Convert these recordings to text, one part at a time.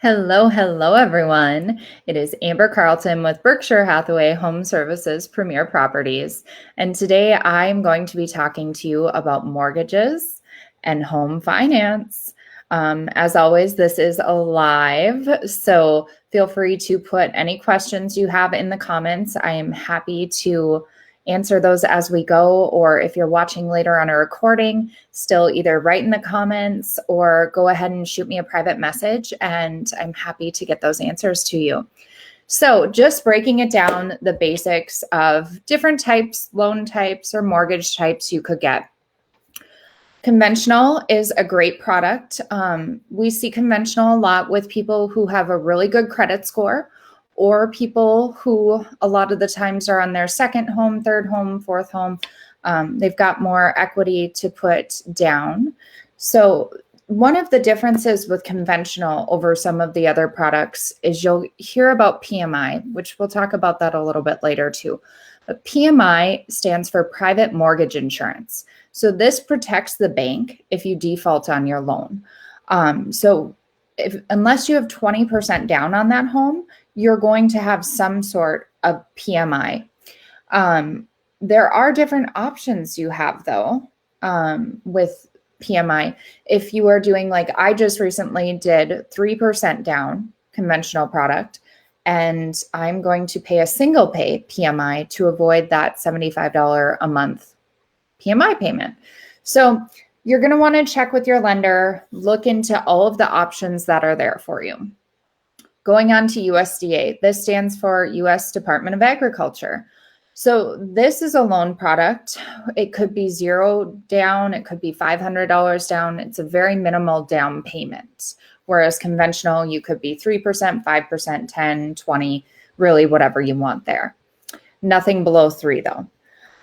Hello, everyone. It is Amber Carlton with Berkshire Hathaway HomeServices Premier Properties. And today I'm going to be talking to you about mortgages and home finance. As always, this is a live, so feel free to put any questions you have in the comments. I am happy to answer those as we go, or if you're watching later on a recording, still either write in the comments or go ahead and shoot me a private message, and I'm happy to get those answers to you. So just breaking it down, the basics of different types, loan types or mortgage types you could get. Conventional is a great product. We see conventional a lot with people who have a really good credit score, or people who a lot of the times are on their second home, third home, fourth home. They've got more equity to put down. So one of the differences with conventional over some of the other products is you'll hear about PMI, which we'll talk about that a little bit later too. But PMI stands for private mortgage insurance. So this protects the bank if you default on your loan. Unless you have 20% down on that home, you're going to have some sort of PMI. There are different options you have though with PMI. If you are doing, like I just recently did 3% down conventional product, and I'm going to pay a single pay PMI to avoid that $75 a month PMI payment. So you're going to want to check with your lender, look into all of the options that are there for you. Going on to USDA, this stands for U.S. Department of Agriculture. So this is a loan product. It could be $0 down, it could be $500 down. It's a very minimal down payment. Whereas conventional, you could be 3%, 5%, 10, 20, really whatever you want there. Nothing below 3 though.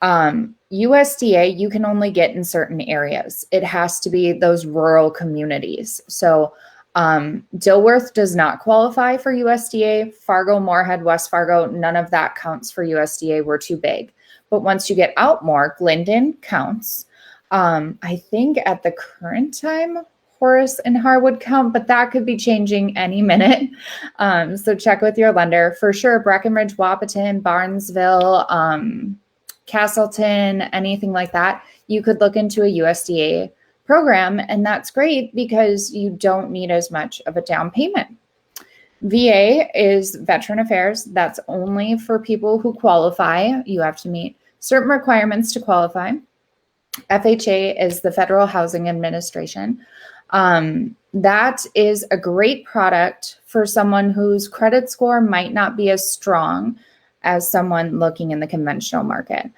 USDA, you can only get in certain areas. It has to be those rural communities. So Dilworth does not qualify for USDA. Fargo, Moorhead, West Fargo, none of that counts for USDA. We're too big. But once you get out more, Glendon counts. I think at the current time, Horace and Harwood count, but that could be changing any minute. So check with your lender. For sure, Breckenridge, Wahpeton, Barnesville, Castleton, anything like that, you could look into a USDA program, and that's great because you don't need as much of a down payment. VA is Veteran Affairs. That's only for people who qualify. You have to meet certain requirements to qualify. FHA is the Federal Housing Administration. That is a great product for someone whose credit score might not be as strong as someone looking in the conventional market.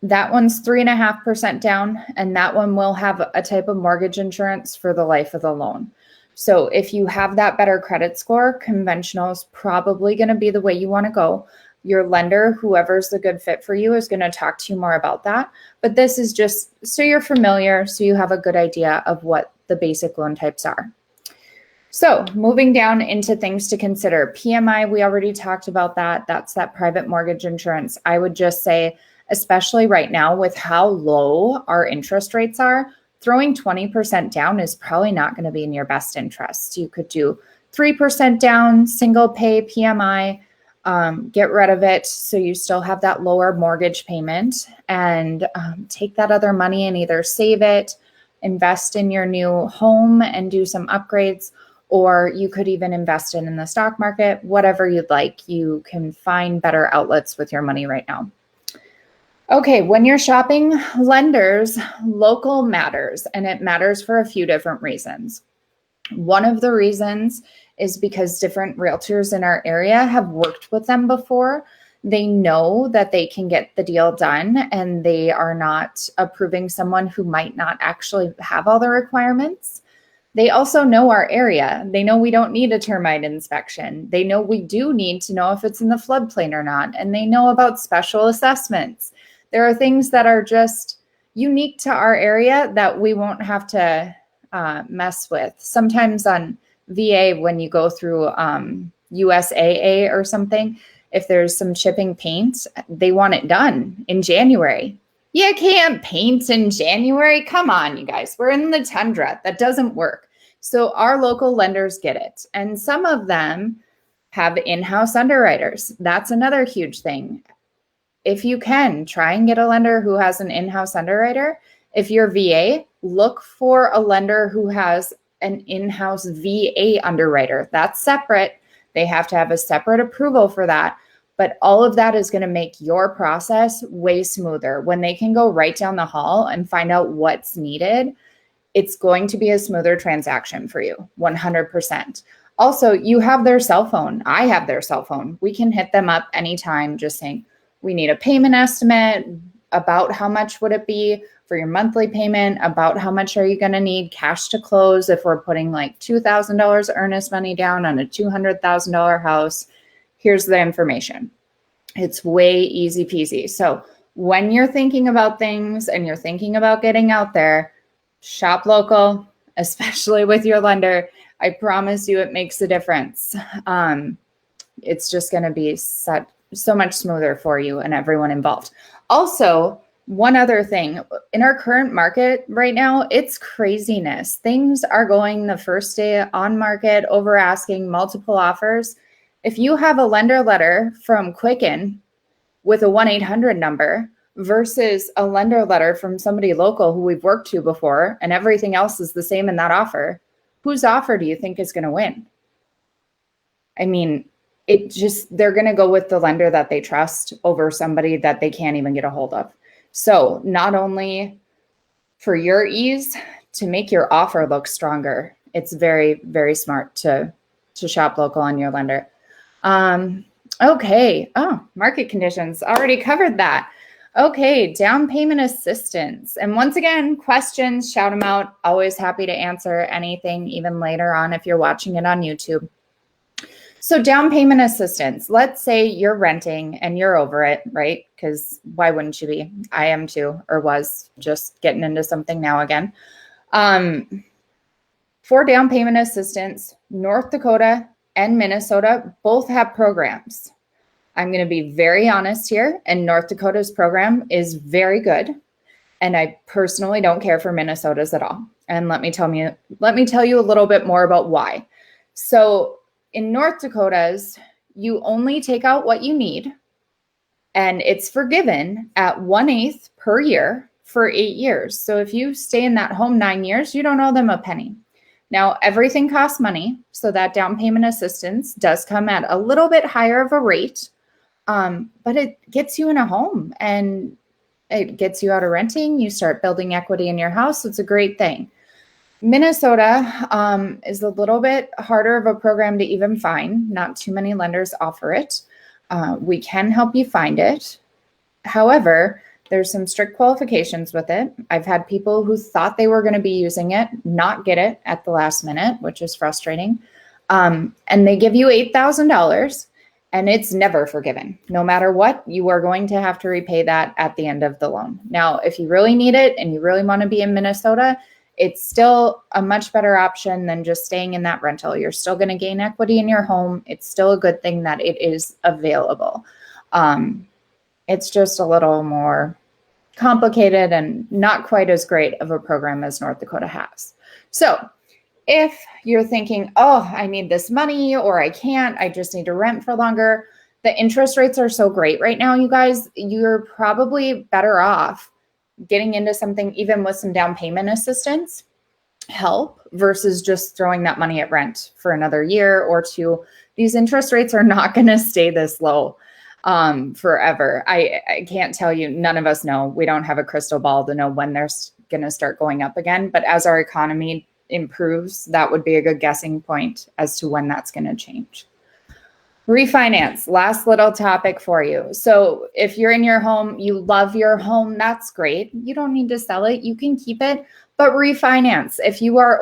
That one's 3.5% down, and that one will have a type of mortgage insurance for the life of the loan. So if you have that better credit score, conventional is probably going to be the way you want to go. Your lender, whoever's the good fit for you, is going to talk to you more about that. But this is just so you're familiar, so you have a good idea of what the basic loan types are. So moving down into things to consider. PMI, we already talked about that. That's that private mortgage insurance. I would just say, especially right now with how low our interest rates are, throwing 20% down is probably not going to be in your best interest. You could do 3% down, single pay PMI, get rid of it so you still have that lower mortgage payment, and take that other money and either save it, invest in your new home and do some upgrades, or you could even invest it in the stock market, whatever you'd like. You can find better outlets with your money right now. Okay, when you're shopping lenders, local matters, and it matters for a few different reasons. One of the reasons is because different realtors in our area have worked with them before. They know that they can get the deal done, and they are not approving someone who might not actually have all the requirements. They also know our area. They know we don't need a termite inspection. They know we do need to know if it's in the floodplain or not, and they know about special assessments. There are things that are just unique to our area that we won't have to mess with. Sometimes on VA, when you go through USAA or something, if there's some chipping paint, they want it done in January. You can't paint in January. Come on, you guys. We're in the tundra. That doesn't work. So our local lenders get it. And some of them have in-house underwriters. That's another huge thing. If you can, try and get a lender who has an in-house underwriter. If you're VA, look for a lender who has an in-house VA underwriter. That's separate. They have to have a separate approval for that. But all of that is going to make your process way smoother. When they can go right down the hall and find out what's needed, it's going to be a smoother transaction for you, 100%. Also, you have their cell phone. I have their cell phone. We can hit them up anytime just saying, we need a payment estimate, about how much would it be for your monthly payment, about how much are you going to need cash to close if we're putting like $2,000 earnest money down on a $200,000 house. Here's the information. It's way easy peasy. So when you're thinking about things and you're thinking about getting out there, shop local, especially with your lender. I promise you it makes a difference. It's just going to be so much smoother for you and everyone involved. Also, one other thing, in our current market right now, it's craziness. Things are going the first day on market, over asking, multiple offers. If you have a lender letter from Quicken with a 1-800 number versus a lender letter from somebody local who we've worked to before and everything else is the same in that offer, whose offer do you think is going to win? I mean, they're going to go with the lender that they trust over somebody that they can't even get a hold of. So not only for your ease, to make your offer look stronger, it's very, very smart to shop local on your lender. Okay. Oh, market conditions. Already covered that. Okay. Down payment assistance. And once again, questions, shout them out. Always happy to answer anything, even later on if you're watching it on YouTube. So down payment assistance, let's say you're renting and you're over it, right? Because why wouldn't you be? I am too, or was just getting into something now again. For down payment assistance, North Dakota and Minnesota both have programs. I'm going to be very honest here, and North Dakota's program is very good. And I personally don't care for Minnesota's at all. And let me tell you a little bit more about why. So in North Dakota's, you only take out what you need, and it's forgiven at 1/8 per year for 8 years. So if you stay in that home 9 years, you don't owe them a penny. Now, everything costs money, so that down payment assistance does come at a little bit higher of a rate, but it gets you in a home and it gets you out of renting. You start building equity in your house. It's a great thing. Minnesota is a little bit harder of a program to even find. Not too many lenders offer it. We can help you find it. However, there's some strict qualifications with it. I've had people who thought they were going to be using it not get it at the last minute, which is frustrating. And they give you $8,000 and it's never forgiven. No matter what, you are going to have to repay that at the end of the loan. Now, if you really need it and you really want to be in Minnesota, it's still a much better option than just staying in that rental. You're still going to gain equity in your home. It's still a good thing that it is available. It's just a little more complicated and not quite as great of a program as North Dakota has. So if you're thinking, oh, I need this money or I can't, I just need to rent for longer, the interest rates are so great right now, you guys, you're probably better off getting into something even with some down payment assistance help versus just throwing that money at rent for another year or two. These interest rates are not going to stay this low forever. I can't tell you, none of us know. We don't have a crystal ball to know when they're going to start going up again. But as our economy improves, that would be a good guessing point as to when that's going to change. Refinance, last little topic for you. So if you're in your home, you love your home, that's great. You don't need to sell it. You can keep it, but refinance. If your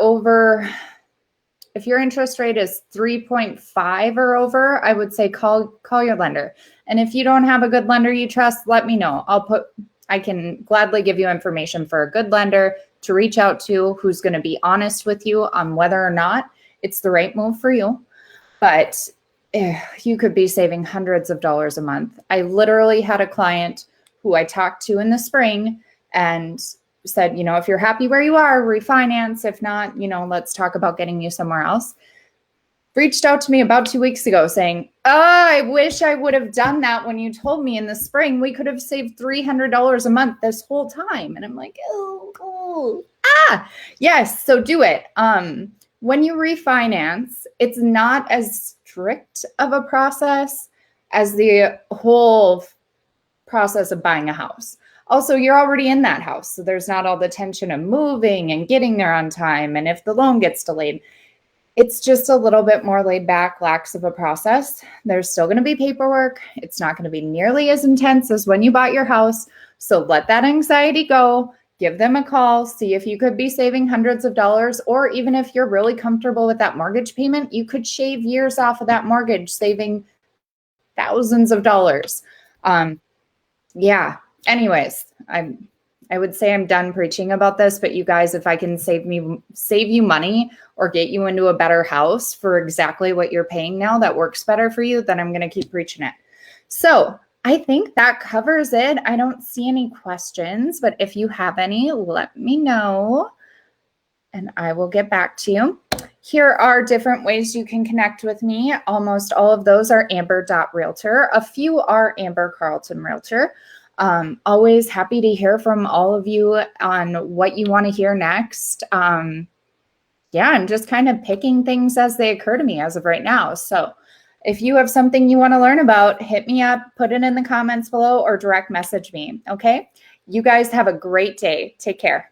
interest rate is 3.5 or over, I would say call your lender. And if you don't have a good lender you trust, let me know. I can gladly give you information for a good lender to reach out to who's going to be honest with you on whether or not it's the right move for you. But you could be saving hundreds of dollars a month. I literally had a client who I talked to in the spring, and said, you know, if you're happy where you are, refinance. If not, you know, let's talk about getting you somewhere else. Reached out to me about 2 weeks ago saying, oh, I wish I would have done that when you told me in the spring. We could have saved $300 a month this whole time. And I'm like, yes, so do it. When you refinance, it's not as strict of a process as the whole process of buying a house. Also, you're already in that house, so there's not all the tension of moving and getting there on time. And if the loan gets delayed, it's just a little bit more laid back, lax of a process. There's still going to be paperwork. It's not going to be nearly as intense as when you bought your house. So let that anxiety go. Give them a call. See if you could be saving hundreds of dollars, or even if you're really comfortable with that mortgage payment, you could shave years off of that mortgage, saving thousands of dollars. Yeah. Anyways, I would say I'm done preaching about this, but you guys, if I can save you money or get you into a better house for exactly what you're paying now that works better for you, then I'm going to keep preaching it. So I think that covers it. I don't see any questions, but if you have any, let me know and I will get back to you. Here are different ways you can connect with me. Almost all of those are amber.realtor. A few are ACarlton Realtor. Always happy to hear from all of you on what you want to hear next. I'm just kind of picking things as they occur to me as of right now. So if you have something you want to learn about, hit me up, put it in the comments below, or direct message me. Okay. You guys have a great day. Take care.